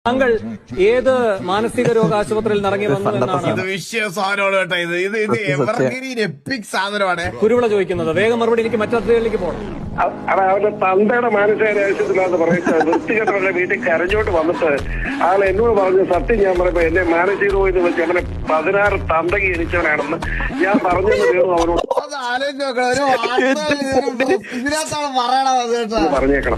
താങ്കൾ ഏത് മാനസിക രോഗ ആശുപത്രിയിൽ നിറങ്ങി വന്നു എന്നാണ് ഇത് വിഷയ സാധനമാണ് കേട്ടോ. ഇത് എവർഗ്രീൻ എപ്പിക് സാധനമാണ്. കുരുവിള ചോദിക്കുന്നത്. വേഗം മറുപടി, എനിക്ക് മറ്റതിലേക്ക് പോകണം. അവരുടെ തന്തയുടെ മാനസികാരാശത്തിലാന്ന് പറയുന്നത് വൃത്തികെട്ടവരുടെ വീട്ടിൽ കരഞ്ഞോട്ട് വന്നിട്ട് ആൾ എന്നോട് പറഞ്ഞു, സത്യം ഞാൻ പറയുമ്പോ എന്നെ മാനസിക രോഗം വെച്ച് അങ്ങനെ 16 തന്തകി ജനിച്ചവനാണെന്ന് ഞാൻ പറഞ്ഞെന്ന് തീർന്നു അവനോട് ഇതിനകത്താണ് പറയണത് കേട്ടോ. പറഞ്ഞേക്കണം.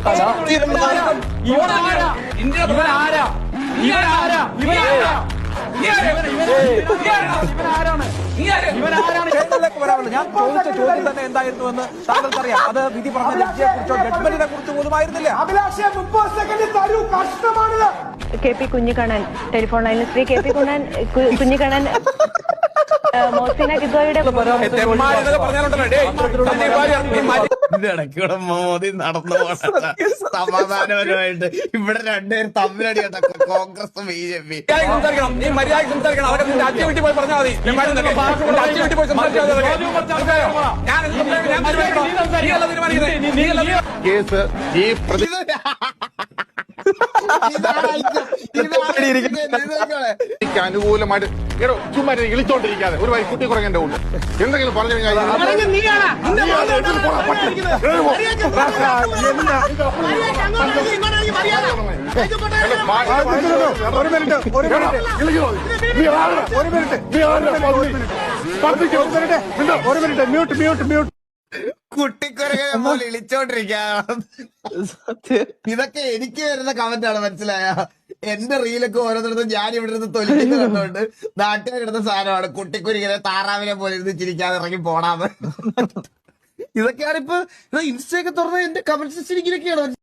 ഞാൻ ചോദിച്ച ചോദ്യം തന്നെ എന്തായിരുന്നു എന്ന് താങ്കൾക്കറിയാം. അത് വിധി പറഞ്ഞ ജഡ്ജിയെ കുറിച്ചോ ജഡ്ജ്മെന്റിനെ കുറിച്ച് പോലുമായിരുന്നില്ല. കെ പി കുഞ്ഞിക്കണ്ണൻ ടെലിഫോൺ ലൈനിൽ ശ്രീ കെ പി കുഞ്ഞിക്കണ്ണൻ മോസിന കിദ്വയുടെ ഇതിടക്കൂടെ മോദി നടന്നു പോകണ സമാധാനപരമായിട്ട് ഇവിടെ രണ്ടുപേരും തമ്മിലടി കേട്ടോ, കോൺഗ്രസ് BJP. കേസ് ഈ എനിക്ക് അനുകൂലമായിട്ട് ചുമ്മാ ഇളിച്ചോണ്ടിരിക്കാതെ ഒരു വൈ കുട്ടി കുറങ്ങന്റെ ഉണ്ട് എന്തെങ്കിലും പറഞ്ഞു കഴിഞ്ഞാൽ കുട്ടിക്കുറങ്ങനെ പോലെ ഇളിച്ചോണ്ടിരിക്കാ. ഇതൊക്കെ എനിക്ക് വരുന്ന കമന്റാണ്, മനസ്സിലായ? എന്റെ റീലൊക്കെ ഓരോന്നിടത്തും ഞാൻ ഇവിടെ നിന്ന് തൊലിക്കുന്ന കണ്ടുകൊണ്ട് നാട്ടുകാരിടുന്ന സാധനമാണ്. കുട്ടിക്കുരിങ്ങനെ താറാവിനെ പോലെ ഇരുന്ന് ചിരിക്കാതെ ഇറങ്ങി പോടാന്ന്. ഇതൊക്കെയാണ് ഇപ്പൊ ഇൻസ്റ്റയൊക്കെ തുറന്ന എന്റെ കമന്റ് സെക്ഷൻ ഇങ്ങനെയൊക്കെയാണ്.